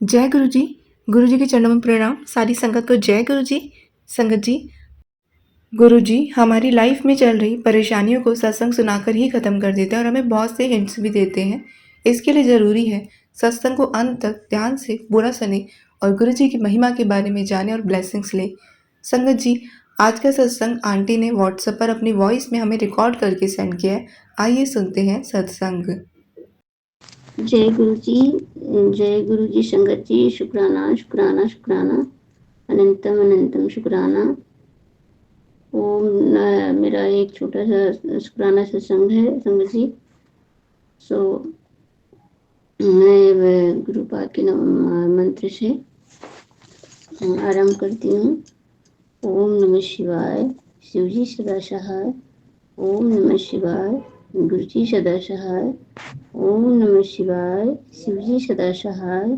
जय गुरु जी के चरणों में प्रणाम। सारी संगत को जय गुरु जी। संगत जी, गुरु जी हमारी लाइफ में चल रही परेशानियों को सत्संग सुनाकर ही ख़त्म कर देते हैं और हमें बहुत से हिंट्स भी देते हैं। इसके लिए ज़रूरी है सत्संग को अंत तक ध्यान से पूरा सुने और गुरु जी की महिमा के बारे में जाने और ब्लेसिंग्स ले। संगत जी, आज का सत्संग आंटी ने व्हाट्सएप पर अपनी वॉइस में हमें रिकॉर्ड करके सेंड किया है। आइए सुनते हैं सत्संग। जय गुरु जी। जय गुरु जी। संगत जी, शुक्राना शुक्राना शुक्राना, अनंतम अनंतम शुक्राना। मेरा एक छोटा सा शुक्राना सत्संग है संगत जी। मैं गुरु पाक के मंत्र से आरंभ करती हूँ। ओम नमः शिवाय, शिवजी सदा सहाय। ओम नमः शिवाय, गुरु जी सदा सहाय। ओम नमः शिवाय, शिवजी सदा सहाय।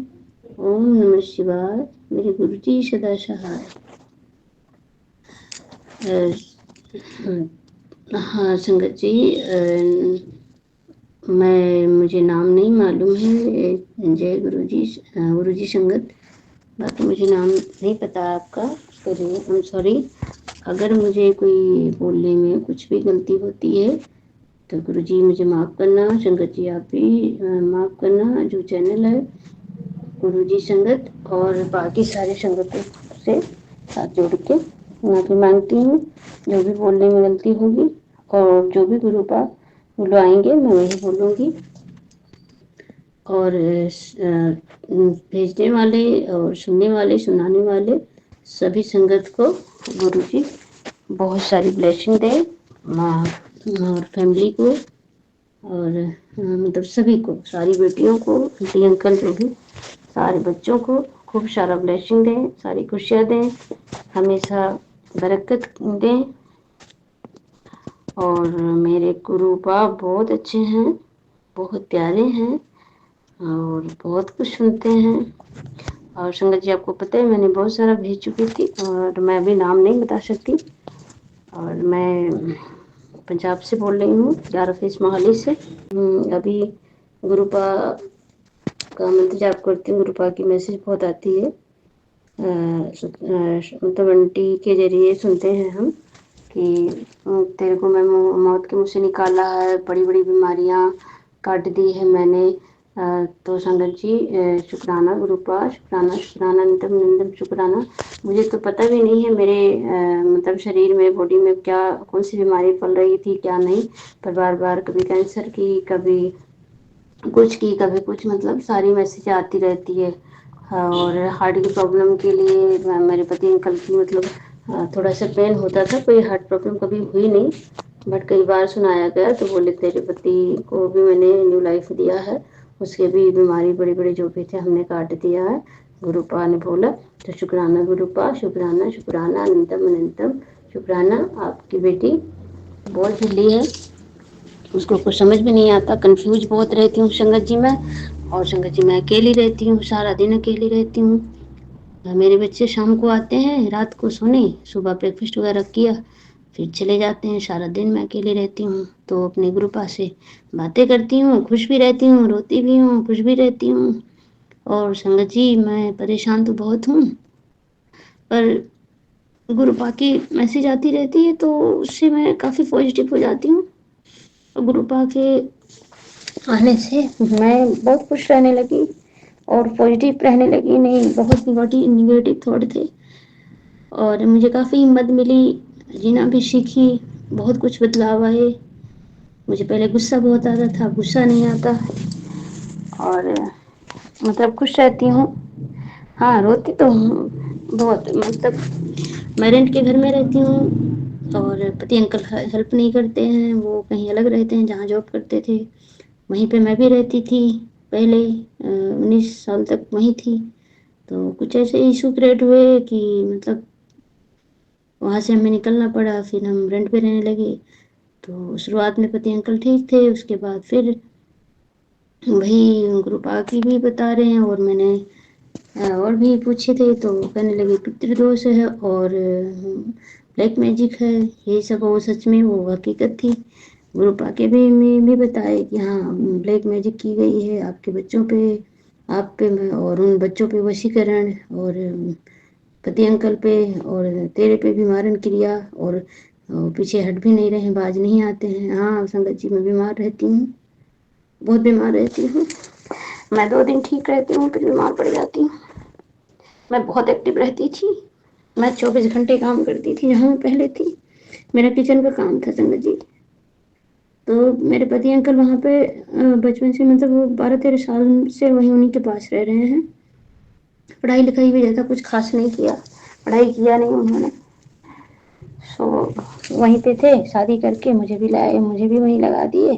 ओम नमः शिवाय, मेरे गुरु जी सदा सहाय। हाँ संगत जी, मुझे नाम नहीं मालूम है। जय गुरु जी संगत, बाकी मुझे नाम नहीं पता आपका। I am sorry. अगर मुझे कोई बोलने में कुछ भी गलती होती है तो गुरु जी मुझे माफ़ करना, संगत जी आप भी माफ़ करना। जो चैनल है गुरु जी संगत और बाकी सारे संगतों से साथ जोड़ के माफ़ी मांगती हूँ। जो भी बोलने में गलती होगी और जो भी गुरु पाक बुलवाएंगे मैं वही बोलूँगी। और भेजने वाले और सुनने वाले सुनाने वाले सभी संगत को गुरु जी बहुत सारी ब्लेसिंग दें, माँ और फैमिली को और मतलब सभी को, सारी बेटियों को, आंटी अंकल जो भी, सारे बच्चों को खूब सारा ब्लेसिंग दें, सारी खुशियाँ दें, हमेशा बरकत दें। और मेरे गुरु बाप बहुत अच्छे हैं, बहुत प्यारे हैं और बहुत कुछ सुनते हैं। और संगत जी आपको पता है मैंने बहुत सारा भेज चुकी थी और मैं अभी नाम नहीं बता सकती। और मैं पंजाब से बोल रही हूँ, 11 फेस मोहाली से। अभी गुरुपा का मंत्र जाप करती हूँ। गुरुपा की मैसेज बहुत आती है, मतलब आंटी के जरिए सुनते हैं हम कि तेरे को मैं मौत के मुँह से निकाला है, बड़ी बड़ी बीमारियाँ काट दी है मैंने। तो संगत जी शुक्राना गुरुपा, शुक्राना शुक्राना, नितम निंदम शुक्राना। मुझे तो पता भी नहीं है मेरे मतलब शरीर में, बॉडी में क्या कौन सी बीमारी पल रही थी क्या नहीं, पर बार बार कभी कैंसर की, कभी कुछ की, कभी कुछ, मतलब सारी मैसेज आती रहती है। और हार्ट की प्रॉब्लम के लिए मेरे पति अंकल की मतलब थोड़ा सा पेन होता था, कोई हार्ट प्रॉब्लम कभी हुई नहीं, बट कई बार सुनाया गया तो बोले तेरे पति को भी मैंने न्यू लाइफ दिया है, उसके भी बीमारी बड़े बड़े जो भी थे हमने काट दिया है, गुरुपा ने बोला। तो शुक्राना गुरुपा, शुक्राना शुक्राना, अनंतम अनंतम शुक्राना। आपकी बेटी बहुत ढीली है, उसको कुछ समझ में नहीं आता, कंफ्यूज बहुत रहती हूँ संगत जी मैं। और संगत जी मैं अकेली रहती हूँ, सारा दिन अकेली रहती हूँ। मेरे बच्चे शाम को आते हैं, रात को सोने, सुबह ब्रेकफास्ट वगैरह किया, फिर चले जाते हैं। सारा दिन मैं अकेली रहती हूँ। तो अपने गुरुपा से बातें करती हूँ, खुश भी रहती हूँ, रोती भी हूँ, खुश भी रहती हूँ। और संगत जी मैं परेशान तो बहुत हूँ, पर गुरुपा की मैसेज आती रहती है तो उससे मैं काफ़ी पॉजिटिव हो जाती हूँ। गुरुपा के आने से मैं बहुत खुश रहने लगी और पॉजिटिव रहने लगी। नहीं, बहुत निगेटिव थॉट थे और मुझे काफ़ी हिम्मत मिली, जीना भी सीखी, बहुत कुछ बदलाव आए। मुझे पहले गुस्सा बहुत आता था, गुस्सा नहीं आता और मतलब खुश रहती हूँ। हाँ, रोती तो हूँ बहुत, मतलब मैं रेंट के घर में रहती हूँ और पति अंकल हेल्प नहीं करते हैं, वो कहीं अलग रहते हैं जहाँ जॉब करते थे, वहीं पे मैं भी रहती थी पहले। 19 साल तक वहीं थी। तो कुछ ऐसे इशू क्रिएट हुए कि मतलब वहाँ से हमें निकलना पड़ा, फिर हम रेंट पे रहने लगे। तो शुरुआत में पति अंकल ठीक थे, उसके बाद फिर वही गुरुपा की भी बता रहे हैं और मैंने और भी पूछे थे तो कहने लगे पितृदोष है और ब्लैक मैजिक है। यही सब वो सच में वो हकीकत थी। गुरुपा के भी में भी बताए कि हाँ ब्लैक मैजिक की गई है आपके बच्चों पे आप पे और उन बच्चों पे वशीकरण और पति अंकल पे और तेरे पे भी मारण क्रिया और पीछे हट भी नहीं रहे, बाज नहीं आते हैं। हाँ संगत जी, मैं बीमार रहती हूँ, बहुत बीमार रहती हूँ। मैं 2 दिन ठीक रहती हूँ, फिर बीमार पड़ जाती हूँ। मैं बहुत एक्टिव रहती थी, मैं 24 घंटे काम करती थी जहाँ मैं पहले थी। मेरा किचन का काम था संगत जी। तो मेरे पति अंकल वहाँ पे बचपन से, मतलब वो 12-13 साल से वहीं उन्हीं के पास रह रहे हैं। पढ़ाई लिखाई भी ज़्यादा कुछ खास नहीं किया, पढ़ाई किया नहीं उन्होंने। सो वहीं पे थे, शादी करके मुझे भी लाए, मुझे भी वहीं लगा दिए।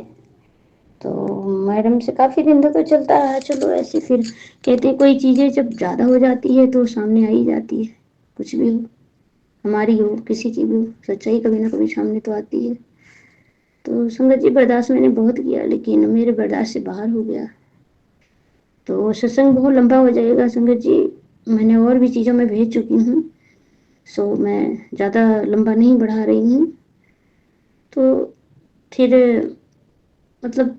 तो मैडम से काफ़ी दिन तक तो चलता रहा, चलो ऐसे। फिर कहते कोई चीज़ें जब ज़्यादा हो जाती है तो सामने आ ही जाती है, कुछ भी हो, हमारी हो किसी की भी हो, सच्चाई कभी ना कभी सामने तो आती है। तो संगत जी बर्दाश्त मैंने बहुत किया, लेकिन मेरे बर्दाश्त से बाहर हो गया। तो सत्संग बहुत लंबा हो जाएगा संगत जी, मैंने और भी चीज़ों में भेज चुकी हूँ, सो मैं ज़्यादा लंबा नहीं बढ़ा रही हूँ। तो फिर मतलब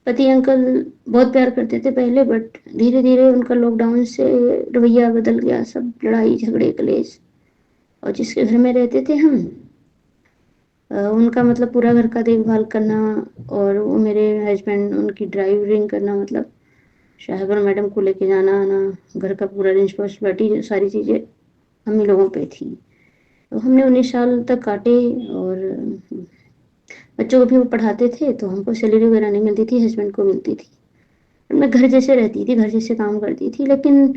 पति अंकल बहुत प्यार करते थे पहले, बट धीरे धीरे उनका लॉकडाउन से रवैया बदल गया, सब लड़ाई झगड़े कलेश। और जिसके घर में रहते थे हम, उनका मतलब पूरा घर का देखभाल करना, और वो मेरे हस्बैंड उनकी ड्राइविंग करना, मतलब शाहबर मैडम को लेके जाना आना, घर का पूरा रिस्पॉन्सिबिलिटी, सारी चीज़ें हम ही लोगों पे थी। तो हमने 19 साल तक काटे, और बच्चों को भी वो पढ़ाते थे, तो हमको सैलरी वगैरह नहीं मिलती थी, हस्बैंड को मिलती थी। मैं घर जैसे रहती थी, घर जैसे काम करती थी, लेकिन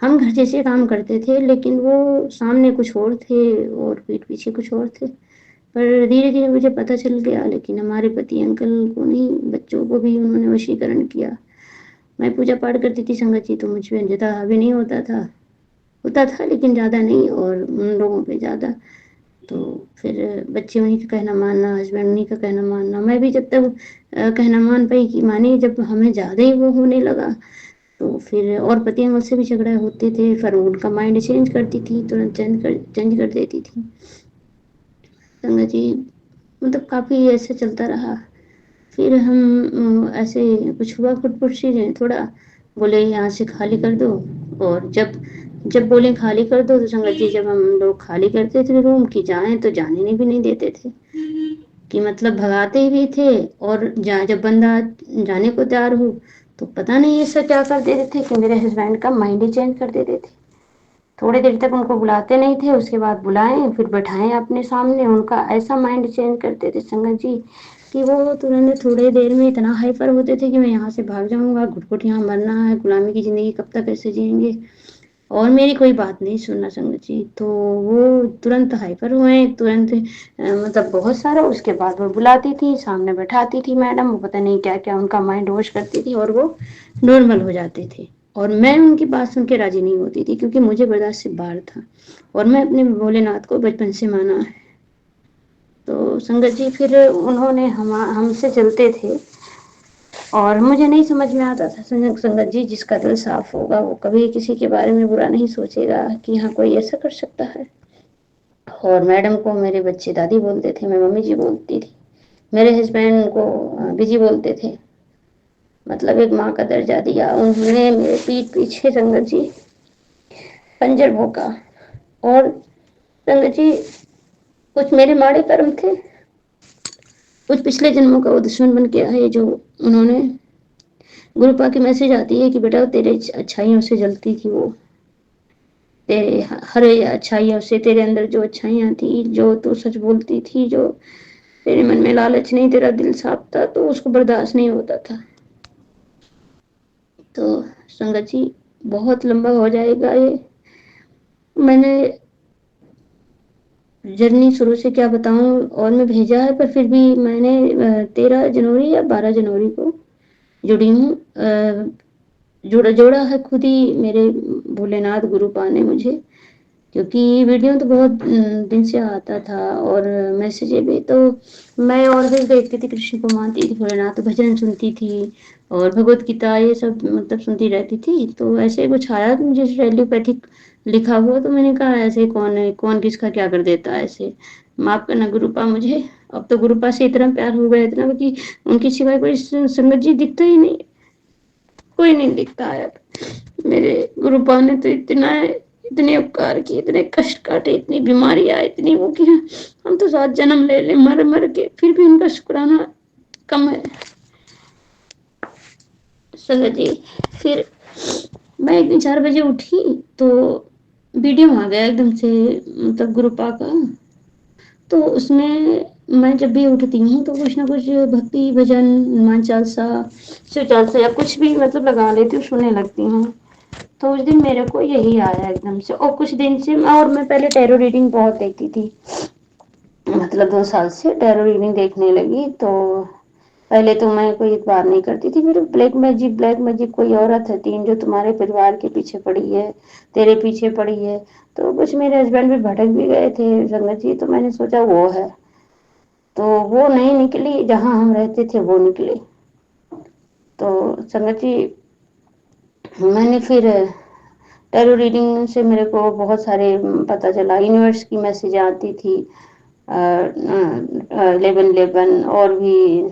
हम घर जैसे काम करते थे, लेकिन वो सामने कुछ और थे और पीठ पीछे कुछ और थे। पर धीरे धीरे मुझे पता चल गया, लेकिन हमारे पति अंकल को नहीं, बच्चों को भी उन्होंने वशीकरण किया। मैं पूजा पाठ करती थी संगत जी, तो मुझ पे ज़्यादा हावी नहीं होता था, लेकिन ज़्यादा नहीं, और उन लोगों पे ज़्यादा। तो फिर बच्चे उन्हीं का कहना मानना, हस्बैंड उन्हीं का कहना मानना। मैं भी जब तक कहना मान पाई कि माने, जब हमें ज़्यादा ही वो होने लगा, तो फिर और पतियाँ मुझसे भी झगड़ा होते थे, फिर उनका माइंड चेंज करती थी, तुरंत चेंज कर देती थी संगत जी। मतलब काफ़ी ऐसे चलता रहा। फिर हम ऐसे कुछ हुआ, खुटपुट चीज़ें थोड़ा, बोले यहाँ से खाली कर दो। और जब बोले खाली कर दो, तो संगत जी जब हम लोग खाली करते थे रूम की, जाएं तो जाने भी नहीं देते थे, कि मतलब भगाते भी थे। और जब बंदा जाने को तैयार हो, तो पता नहीं ऐसा क्या कर देते थे कि मेरे हस्बैंड का माइंड ही चेंज कर देते थे। थोड़ी देर तक उनको बुलाते नहीं थे, उसके बाद बुलाएं, फिर बैठाएं अपने सामने, उनका ऐसा माइंड चेंज करते थे संगत जी, कि वो तुरंत थोड़ी देर में इतना हाइपर होते थे कि मैं यहाँ से भाग जाऊंगा, घुट-घुट यहाँ मरना है, गुलामी की ज़िंदगी कब तक ऐसे जिएंगे, और मेरी कोई बात नहीं सुनना संगत जी। तो वो तुरंत हाइपर हुए, तुरंत मतलब बहुत सारा। उसके बाद वो बुलाती थी, सामने बैठाती थी मैडम, वो पता नहीं क्या क्या उनका माइंड वॉश करती थी, और वो नॉर्मल हो जाते थे। और मैं उनकी बात सुन के राजी नहीं होती थी, क्योंकि मुझे बर्दाश्त से बाहर था, और मैं अपने भोलेनाथ को बचपन से माना है। तो संगत जी फिर उन्होंने हमसे चलते थे, और मुझे नहीं समझ में आता था संगत जी, जिसका दिल साफ होगा वो कभी किसी के बारे में बुरा नहीं सोचेगा, कि हाँ कोई ऐसा कर सकता है। और मैडम को मेरे बच्चे दादी बोलते थे, मैं मम्मी जी बोलती थी। मेरे हस्बैंड को बीजी बोलते थे, मतलब एक माँ का दर्जा दिया उन्होंने मेरे पीठ पीछे संगत जी, पंजर भोंका। और संगत जी कुछ मेरे माड़े कर्म थे, कुछ पिछले जन्मों का वो दुश्मन बन के आए, जो उन्होंने, गुरुपा की मैसेज आती है कि बेटा तेरे अच्छाइयों से जलती थी वो, तेरे हर अच्छाइयों से, तेरे अंदर जो अच्छाइयाँ थी, जो तू सच बोलती थी, जो तेरे मन में लालच नहीं, तेरा दिल साफ था, तो उसको बर्दाश्त नहीं होता था। तो संगत जी बहुत लंबा हो जाएगा ये, मैंने जर्नी शुरू से क्या बताऊं, और मैं भेजा है, पर फिर भी मैंने 13 जनवरी या 12 जनवरी को जुड़ी हूँ। जोड़ा है खुद ही मेरे भोलेनाथ गुरुपा ने मुझे, क्योंकि वीडियो तो बहुत दिन से आता था, और मैसेज भी। तो मैं और भी देखती थी, कृष्ण को मानती थी, भोलेनाथ भजन सुनती थी, और भगवत गीता ये सब मतलब सुनती रहती थी। तो ऐसे कुछ आया तो मुझे एलोपैथिक लिखा हुआ, तो मैंने कहा ऐसे कौन है, कौन किसका क्या कर देता है, ऐसे माफ करना गुरुपा मुझे। अब तो गुरुपा से इतना प्यार हो गया, इतना कि उनके सिवाय कोई संगत जी दिखता ही नहीं। कोई नहीं दिखता है अब। मेरे गुरुपा ने तो इतने उपकार किए, इतने कष्ट काटे, इतनी बीमारियां, इतनी वो की, हम तो 7 जन्म ले ले मर मर के, फिर भी उनका शुक्राना कम है। संगत जी, फिर मैं एक दिन 4 बजे उठी तो वीडियो आ गया एकदम से, मतलब गुरुपा का। तो उसमें मैं जब भी उठती हूँ तो कुछ ना कुछ भक्ति भजन, हनुमान चालीसा, शिव चालीसा या कुछ भी मतलब लगा लेती हूँ, सुनने लगती हूँ। तो उस दिन मेरे को यही आया एकदम से, और कुछ दिन से और मैं पहले टैरो रीडिंग बहुत देखती थी, मतलब 2 साल से टैरो रीडिंग देखने लगी। तो पहले तो मैं कोई इतबार नहीं करती थी, फिर ब्लैक मैजिक कोई औरत है 3 जो तुम्हारे परिवार के पीछे पड़ी है, तेरे पीछे पड़ी है। तो कुछ मेरे हस्बैंड भी भटक भी गए थे संगत जी, तो मैंने सोचा वो है, तो वो नहीं निकली, जहाँ हम रहते थे वो निकली। तो संगत जी, मैंने फिर टैरो रीडिंग से मेरे को बहुत सारे पता चला, यूनिवर्स की मैसेज आती थी 1111, और भी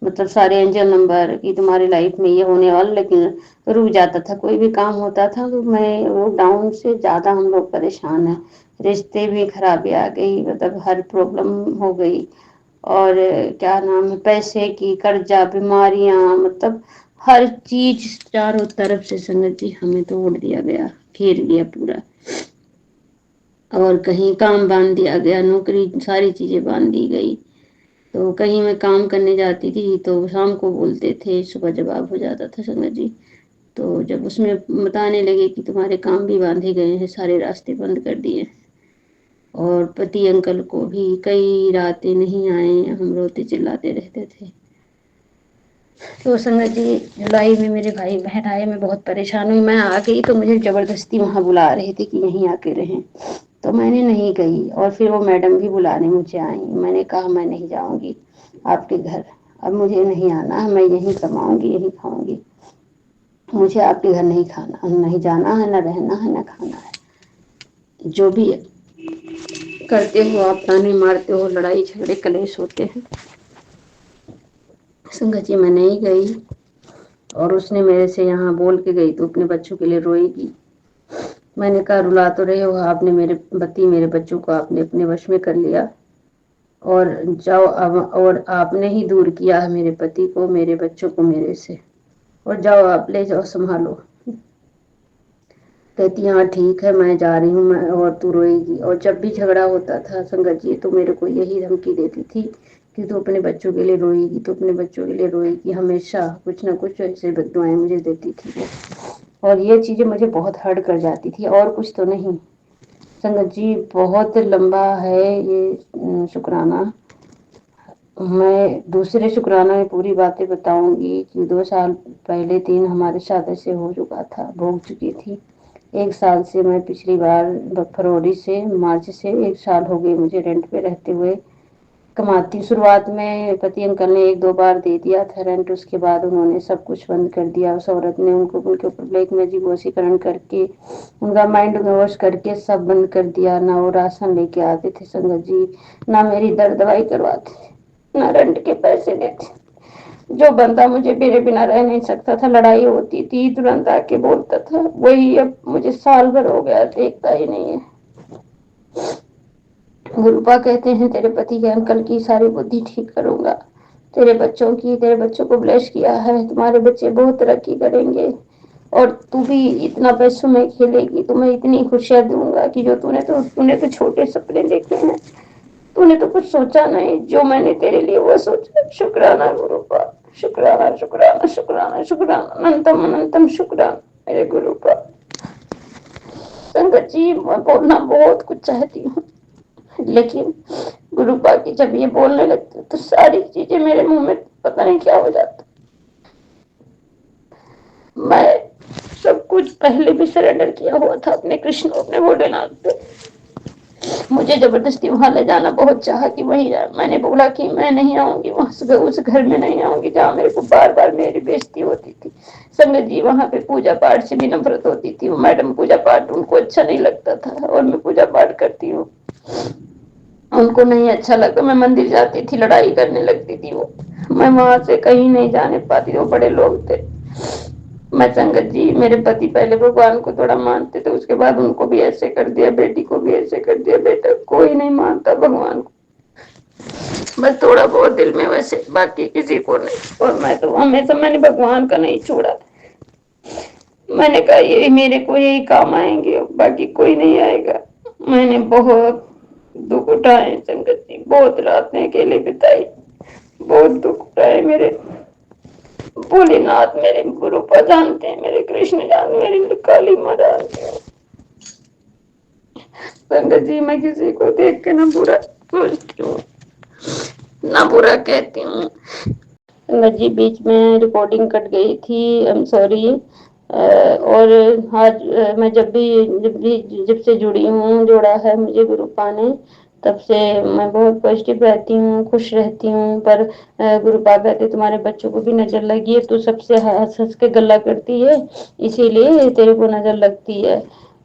मतलब सारे एंजल नंबर कि तुम्हारी लाइफ में ये होने वाला, लेकिन रुक जाता था। कोई भी काम होता था तो मैं लॉकडाउन से ज़्यादा हम लोग परेशान हैं, रिश्ते भी खराबी आ गई, मतलब हर प्रॉब्लम हो गई, और क्या नाम है, पैसे की, कर्जा, बीमारियां, मतलब हर चीज चारों तरफ से संगत जी हमें तो ओढ़ दिया गया, घेर लिया पूरा। और कहीं काम बांध दिया गया, नौकरी, सारी चीजें बांध दी गई। तो कहीं मैं काम करने जाती थी तो शाम को बोलते थे, सुबह जवाब हो जाता था संगत जी। तो जब उसमें बताने लगे कि तुम्हारे काम भी बांधे गए हैं, सारे रास्ते बंद कर दिए, और पति अंकल को भी कई रातें नहीं आए, हम रोते चिल्लाते रहते थे। तो संगत जी, जुलाई में मेरे भाई बहन आए, मैं बहुत परेशान हुई। मैं आ गई तो मुझे जबरदस्ती वहाँ बुला रहे थे कि यहीं आके रहें, तो मैंने नहीं गई। और फिर वो मैडम भी बुलाने मुझे आई, मैंने कहा मैं नहीं जाऊंगी आपके घर, अब मुझे नहीं आना है, मैं यहीं कमाऊंगी, यहीं खाऊंगी, मुझे आपके घर नहीं खाना, नहीं जाना है, ना रहना है, ना खाना है। जो भी करते हो आप, ताने मारते हो, लड़ाई झगड़े कलेश होते हैं। संगत जी, मैं नहीं गई, और उसने मेरे से यहाँ बोल के गई तो अपने बच्चों के लिए रोएगी। मैंने कहा रुला तो रहे हो, आपने मेरे बच्चों को आपने अपने वश में कर लिया, और जाओ अब, और आपने ही दूर किया है मेरे पति को, मेरे बच्चों को मेरे से, और जाओ आप ले जाओ, संभालो। कहती हाँ ठीक है, मैं जा रही हूँ, मैं, और तू रोएगी। और जब भी झगड़ा होता था संगत जी तो मेरे को यही धमकी देती थी कि तू अपने बच्चों के लिए रोएगी, तू अपने बच्चों के लिए रोएगी, हमेशा कुछ ना कुछ ऐसे बददुआएं मुझे देती थी वो। और ये चीजें मुझे बहुत हर्ट कर जाती थी, और कुछ तो नहीं संगत जी। बहुत लंबा है ये शुक्राना, मैं दूसरे शुक्राना में पूरी बातें बताऊंगी कि 2 साल पहले 3 हमारे साथ ऐसे हो चुका था, भोग चुकी थी। 1 साल से मैं पिछली बार फरवरी से, मार्च से 1 साल हो गए मुझे रेंट पे रहते हुए, कमाती। शुरुआत में पति अंकल ने 1-2 बार दे दिया था रेंट, उसके बाद उन्होंने सब कुछ बंद कर दिया। उस औरत ने उनके ऊपर ब्लैक मैजिक वशीकरण करके, उनका माइंड वॉश करके सब बंद कर दिया। ना वो राशन लेके आते थे संगत जी, ना मेरी दर्द दवाई करवाते थे, ना रेंट के पैसे देते। जो बंदा मुझे मेरे बिना रह नहीं सकता था, लड़ाई होती थी तुरंत आके बोलता था, वही अब मुझे साल भर हो गया देखता ही नहीं है। गुरुपा कहते हैं तेरे पति के अंकल की सारी बुद्धि ठीक करूंगा, तेरे बच्चों को ब्लेस किया है, तुम्हारे बच्चे बहुत तरक्की करेंगे, और तू भी इतना पैसों में खेलेगी, तुम्हें इतनी खुशियां दूंगा कि जो तूने तो छोटे सपने देखे हैं, तूने तो कुछ सोचा नहीं, जो मैंने तेरे लिए वो सोचा। शुक्राना गुरुपा, शुक्राना शुक्राना शुक्राना शुक्राना, अनंतम अनंतम शुक्राना मेरे गुरुपा। संगत जी, मैं बोलना बहुत कुछ चाहती हूँ, लेकिन गुरुपा की जब ये बोलने लगती तो सारी चीजें मेरे मुंह में पता नहीं क्या हो जाता। मैं सब कुछ पहले भी सरेंडर किया हुआ था अपने कृष्ण, अपने भोलेनाथ पे। मुझे जबरदस्ती वहां ले जाना बहुत चाहा कि वहीं जाए, मैंने बोला कि मैं नहीं आऊंगी वहां से, उस घर में नहीं आऊंगी जहाँ मेरे को बार बार मेरी बेइज्जती होती थी। संगत जी, वहां पे पूजा पाठ से भी नफरत होती थी। वो मैडम पूजा पाठ उनको अच्छा नहीं लगता था, और मैं पूजा पाठ करती हूँ, उनको नहीं अच्छा लगता। मैं मंदिर जाती थी, लड़ाई करने लगती थी वो, मैं वहां से कहीं नहीं जाने पाती, वो बड़े लोग थे। मैं संगत जी मेरे पति पहले भगवान को थोड़ा मानते थे, उसके बाद उनको भी ऐसे कर दिया, बेटी को भी ऐसे कर दिया। बेटा कोई नहीं मानता भगवान को, बस थोड़ा बहुत दिल में वैसे, बाकी किसी को नहीं। और मैं तो हमेशा मैंने भगवान का नहीं छोड़ा, मैंने कहा ये मेरे को यही काम आएंगे, बाकी कोई नहीं आएगा। मैंने बहुत दुख उठाए संगत जी, बहुत रातें अकेले बिताई, बहुत दुख उठाए। मेरे भोलेनाथ मेरे गुरु पर जानते हैं, मेरे कृष्ण जानते, मेरी काली माँ जानते हैं। संगत जी मैं किसी को देख के ना बुरा सोचती हूँ, ना बुरा कहती हूँ। संगत जी बीच में रिकॉर्डिंग कट गई थी, आई एम सॉरी। और आज मैं जब से जुड़ी हूँ, जोड़ा है मुझे गुरुपा ने, तब से मैं बहुत पॉजिटिव रहती हूँ, खुश रहती हूँ। पर गुरुपा कहते तुम्हारे बच्चों को भी नजर लगी है, तू सबसे हंस हंस के गला करती है, इसीलिए तेरे को नजर लगती है।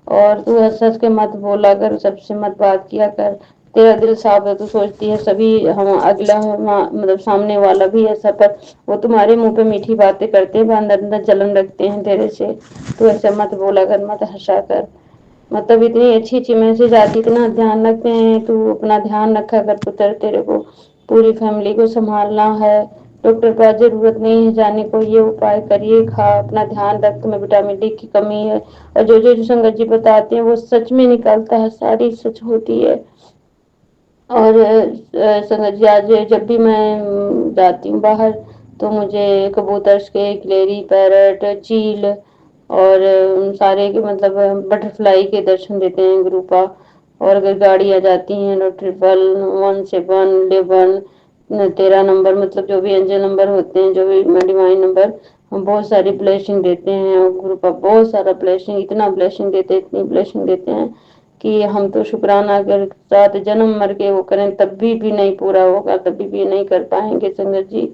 और तू हंस हंस के मत बोला कर, सबसे मत बात किया कर, तेरा दिल साफ है, तू सोचती है सभी हम अगला मतलब सामने वाला भी ऐसा, पर वो तुम्हारे मुंह पे मीठी बातें करते हैं, अंदर अंदर जलन रखते हैं तेरे से। तू ऐसे मत बोला कर, मत हंसा कर। मतलब इतनी अच्छी अच्छी मैसेज आती, इतना ध्यान रखते हैं, तू अपना ध्यान रखा कर पुत्र, तेरे को पूरी फैमिली को संभालना है। डॉक्टर का जरूरत नहीं है जाने को, ये उपाय करिए, खा, अपना ध्यान रख, तुम्हें विटामिन डी की कमी है। और जो संगत जी बताते हैं वो सच में निकलता है, सारी सच होती है। और संगत जी आज जब भी मैं जाती हूँ बाहर, तो मुझे कबूतर के, गिलहरी, पैरट, चील और सारे के मतलब बटरफ्लाई के दर्शन देते हैं गुरुपा। और अगर गाड़ी आ जाती हैं तो 777, 11, 13 नंबर, मतलब जो भी एंजल नंबर होते हैं, जो भी डिवाइन नंबर, हम बहुत सारी ब्लेसिंग देते हैं। और गुरुपा बहुत सारा ब्लेसिंग, इतना ब्लेसिंग देते हैं, इतनी ब्लेसिंग देते हैं कि हम तो शुक्राना अगर 7 जन्म मर के वो करें तब भी नहीं पूरा होगा, तभी भी नहीं कर पाएंगे संगत जी।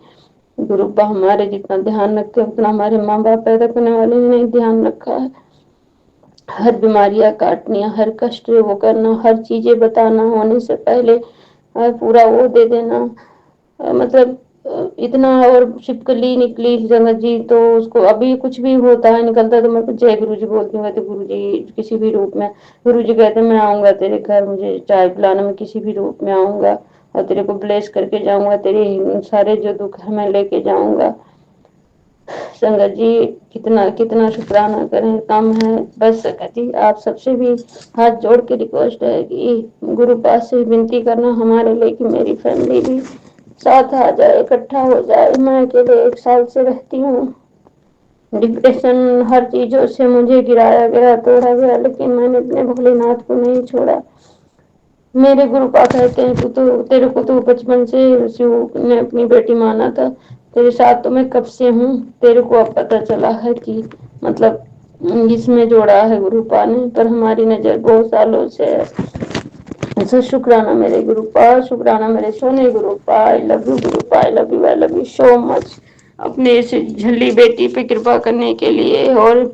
गुरुपा हमारे जितना ध्यान रखते हैं उतना हमारे माँ बाप पैदा करने वाले ने नहीं ध्यान रखा है। हर बीमारियां काटनी, हर कष्ट वो करना, हर चीजें बताना, होने से पहले पूरा वो दे देना। मतलब इतना। और छिपकली निकली संगत जी, तो उसको अभी कुछ भी होता है निकलता है तो मैं तो जय गुरु जी बोलती हूँ, तो गुरु जी किसी भी रूप में, गुरु जी कहते हैं मैं आऊंगा तेरे घर, मुझे चाय पिलाना, मैं किसी भी रूप में आऊंगा और तेरे को ब्लेस करके जाऊंगा, तेरे सारे जो दुख है मैं लेके जाऊंगा। संगत जी कितना कितना शुक्राना करें, कम है। बस संगत जी आप सबसे भी हाथ जोड़ के रिक्वेस्ट है कि गुरु पास से विनती करना हमारे लिए कि मेरी फैमिली भी साथ आ जाए, इकट्ठा हो जाए। मैं अकेले 1 साल से रहती हूँ, डिप्रेशन हर चीजों से मुझे गिराया गया, तोड़ा गया, लेकिन मैंने अपने भोलेनाथ को नहीं छोड़ा। मेरे गुरु पास कहते हैं तू तो, तेरे को तो बचपन से शिव ने अपनी बेटी माना था, तेरे साथ तो मैं कब से हूँ, तेरे को अब पता चला है कि मतलब इसमें जोड़ा है गुरुपा ने, पर हमारी नजर बहुत सालों से है। अच्छा शुक्राना मेरे गुरुपा, शुक्राना मेरे सोने गुरुपा, आई लव यू गुरुपा, I love you, I love you so much. अपने इस झल्ली बेटी पे कृपा करने के लिए और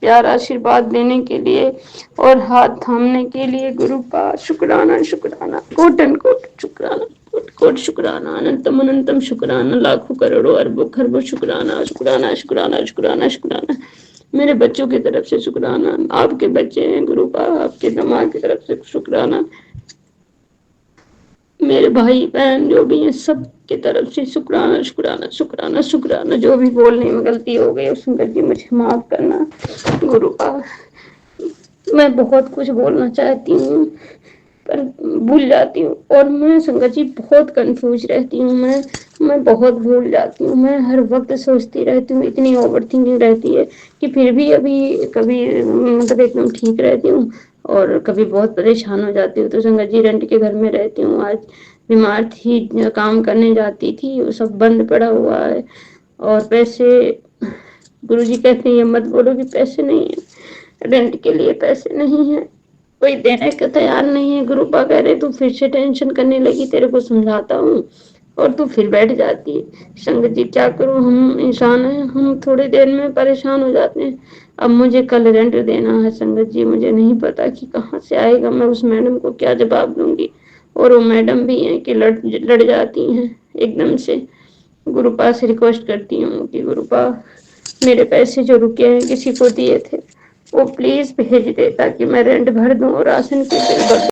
प्यार आशीर्वाद देने के लिए और हाथ थामने के लिए गुरुपा, शुक्राना शुक्राना, कोटन कोट शुक्राना, कोट कोट शुक्राना, अनंतम अनंतम शुक्राना, लाखों करोड़ों अरबों खरबों शुक्राना, शुक्राना शुक्राना शुक्राना शुक्राना। मेरे बच्चों की तरफ से शुक्राना, आपके बच्चे हैं गुरुपा, आपके दिमाग की तरफ से शुक्राना, मेरे भाई बहन जो भी हैं सब की तरफ से शुक्राना शुक्राना शुक्राना शुक्राना। जो भी बोलने में गलती हो गई उस संगत जी मुझे माफ करना गुरुपा। मैं बहुत कुछ बोलना चाहती हूँ पर भूल जाती हूँ, और मैं संगत जी बहुत कंफ्यूज रहती हूँ। मैं बहुत भूल जाती हूँ, मैं हर वक्त सोचती रहती हूँ, इतनी ओवर थिंकिंग रहती है कि फिर भी अभी कभी मतलब एकदम ठीक रहती हूँ और कभी बहुत परेशान हो जाती हूँ। तो संगत जी रेंट के घर में रहती हूँ, आज बीमार थी, काम करने जाती थी, वो सब बंद पड़ा हुआ है। और पैसे, गुरु जी कहते हैं ये मत बोलो कि पैसे नहीं है, रेंट के लिए पैसे नहीं है, कोई देने को तैयार नहीं है। गुरुपा कह रहे तू फिर से टेंशन करने लगी, तेरे को समझाता हूँ और तू फिर बैठ जाती है। संगत जी क्या करूँ, हम इंसान हैं, हम थोड़ी देर में परेशान हो जाते हैं। अब मुझे कल रेंट देना है संगत जी, मुझे नहीं पता कि कहाँ से आएगा, मैं उस मैडम को क्या जवाब दूंगी। और वो मैडम भी हैं कि लड़ जाती हैं एकदम से। गुरुपा से रिक्वेस्ट करती हूँ कि गुरुपा मेरे पैसे जो रुके हैं किसी को दिए थे वो प्लीज़ भेज दे ताकि मैं रेंट भर दूँ और राशन की बिल भर दूँ।